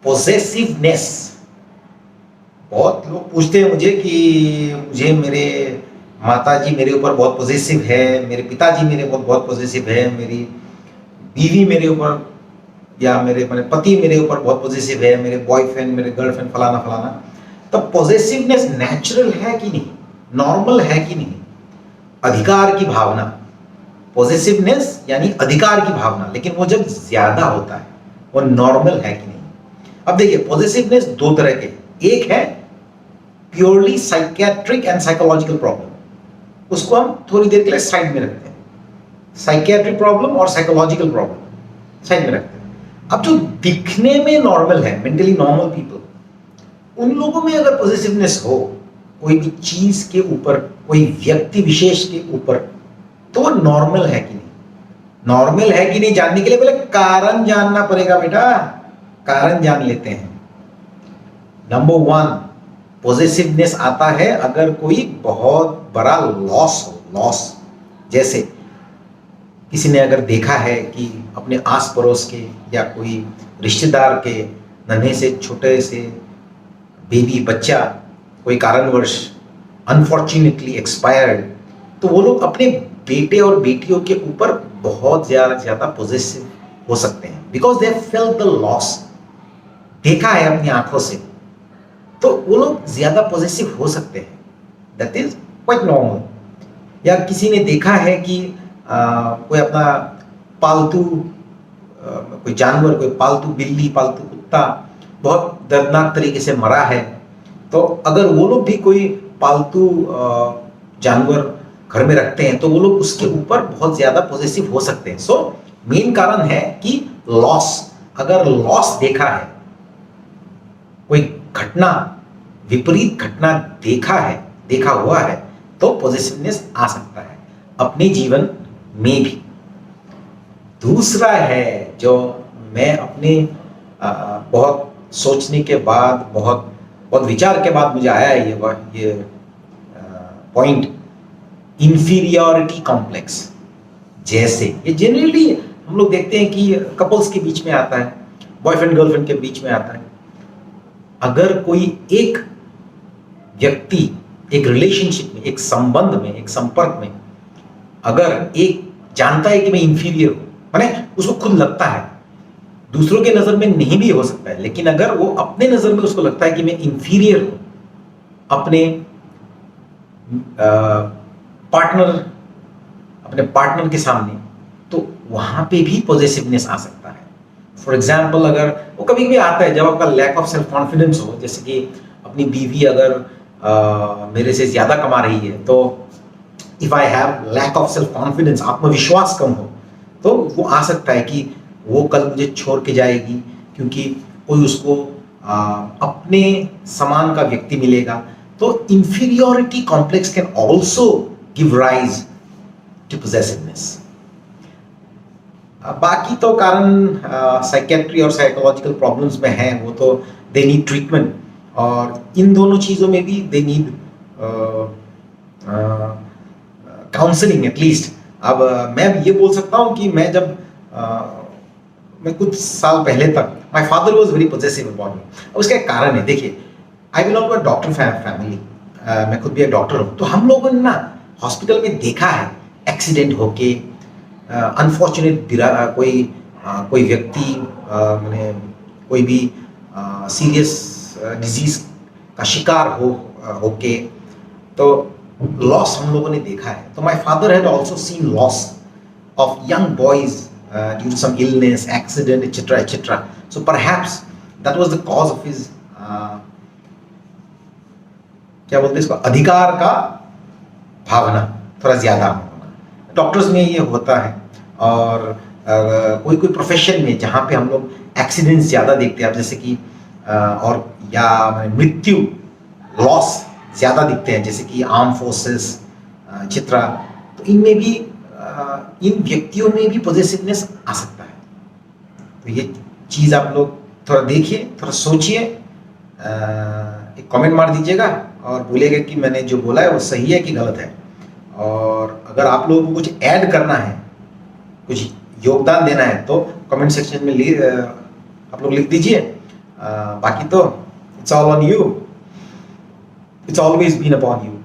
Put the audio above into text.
Possessiveness. बहुत लोग पूछते हैं मुझे कि मुझे मेरे माताजी मेरे ऊपर बहुत पॉजिटिव है, मेरे पिताजी मेरे ऊपर बहुत पॉजिटिव है, मेरी बीवी मेरे ऊपर या मेरे पति मेरे ऊपर बहुत पॉजिटिव है, मेरे बॉयफ्रेंड मेरे गर्लफ्रेंड फलाना फलाना। तो पॉजिटिवनेस नेचुरल है कि नहीं, नॉर्मल है कि नहीं? अधिकार की भावना, पॉजिटिवनेस यानी अधिकार की भावना, लेकिन वो जब ज्यादा होता है वो नॉर्मल है कि नहीं? अब देखिए, पॉजिटिवनेस दो तरह के, एक है purely psychiatric and psychological problem, उसको हम थोड़ी देर के लिए साइड में रखते हैं। साइकियाट्रिक प्रॉब्लम और साइकोलॉजिकल प्रॉब्लम साइड में रखते हैं। अब जो दिखने में नॉर्मल है, मेंटली नॉर्मल पीपल, उन लोगों में अगर पॉजिटिवनेस हो कोई भी चीज के ऊपर, कोई व्यक्ति विशेष के ऊपर, तो वो नॉर्मल है कि नहीं? नॉर्मल है कि नहीं जानने के लिए पहले कारण जानना पड़ेगा बेटा। कारण जान लेते हैं। नंबर 1, पॉजिटिवनेस आता है अगर कोई बहुत बड़ा लॉस हो। लॉस जैसे किसी ने अगर देखा है कि अपने आस पड़ोस के या कोई रिश्तेदार के नन्हे से छोटे से बेबी बच्चा कोई कारणवश अनफॉर्चुनेटली एक्सपायर्ड, तो वो लोग अपने बेटे और बेटियों के ऊपर बहुत ज्यादा पॉजिटिव हो सकते हैं, because they felt the loss, देखा है अपनी आंखों से, तो वो लोग ज्यादा पॉजिटिव हो सकते हैं। That is quite normal. या किसी ने देखा है कि कोई अपना पालतू कोई जानवर, कोई पालतू बिल्ली, पालतू कुत्ता बहुत दर्दनाक तरीके से मरा है, तो अगर वो लोग भी कोई पालतू जानवर घर में रखते हैं तो वो लोग उसके ऊपर बहुत ज्यादा पॉजिटिव हो सकते हैं। सो मेन कारण है कि लॉस। अगर लॉस देखा है, कोई घटना, विपरीत घटना देखा हुआ है, तो पॉजिटिवनेस आ सकता है अपने जीवन में भी। दूसरा है जो मैं अपने बहुत सोचने के बाद, बहुत विचार के बाद मुझे आया है ये पॉइंट, इंफीरियरिटी कॉम्प्लेक्स। जैसे ये जनरली हम लोग देखते हैं कि कपल्स के बीच में आता है, बॉयफ्रेंड गर्लफ्रेंड के बीच में आता है। अगर कोई एक व्यक्ति एक रिलेशनशिप में, एक संबंध में, एक संपर्क में, अगर एक जानता है कि मैं इंफीरियर हूं, माने उसको खुद लगता है, दूसरों के नजर में नहीं भी हो सकता है, लेकिन अगर वो अपने नजर में उसको लगता है कि मैं इंफीरियर हूं अपने पार्टनर के सामने, तो वहां पे भी पॉजिटिवनेस आ सकता है। फॉर एग्जाम्पल, अगर वो कभी कभी आता है जब आपका लैक ऑफ सेल्फ कॉन्फिडेंस हो, जैसे कि अपनी बीवी अगर मेरे से ज्यादा कमा रही है, तो if I have lack of self confidence, आत्मविश्वास कम हो, तो वो आ सकता है कि वो कल मुझे छोड़ के जाएगी क्योंकि कोई उसको अपने समान का व्यक्ति मिलेगा। तो inferiority complex can also give rise to possessiveness. बाकी तो कारण साइकेट्री और साइकोलॉजिकल प्रॉब्लम्स में है, वो तो दे नीड ट्रीटमेंट, और इन दोनों चीज़ों में भी दे नीड काउंसलिंग एटलीस्ट। अब मैं ये बोल सकता हूँ कि मैं जब मैं कुछ साल पहले तक, my father was very positive about me. अब उसका एक कारण है, देखिए, I belong to a doctor family, मैं खुद भी एक डॉक्टर हूँ, तो हम लोगों ने ना हॉस्पिटल में देखा है एक्सीडेंट होके, अनफॉर्चुनेट कोई व्यक्ति मैंने कोई भी सीरियस डिजीज का शिकार होके, तो लॉस हम लोगों ने देखा है। तो my father had also seen lots of young boys due to some illness, accident, etcetera etcetera. So perhaps that was the cause of his क्या बोलते हैं इसको, अधिकार का भावना थोड़ा ज्यादा होना। डॉक्टर्स में ये होता है, और कोई प्रोफेशन में जहाँ पे हम लोग एक्सीडेंट्स ज़्यादा देखते हैं, अब जैसे कि और या मृत्यु, लॉस ज़्यादा दिखते हैं, जैसे कि आर्म फोर्सेस, चित्रा, तो इनमें भी इन व्यक्तियों में भी पॉजिटिवनेस आ सकता है। तो ये चीज़ आप लोग थोड़ा देखिए, थोड़ा सोचिए, एक कमेंट मार दीजिएगा और बोलिएगा कि मैंने जो बोला है वो सही है कि गलत है। और अगर आप लोगों को कुछ ऐड करना है, कुछ योगदान देना है, तो कमेंट सेक्शन में आप लोग लिख दीजिए, बाकी तो it's all on you, it's always been upon you.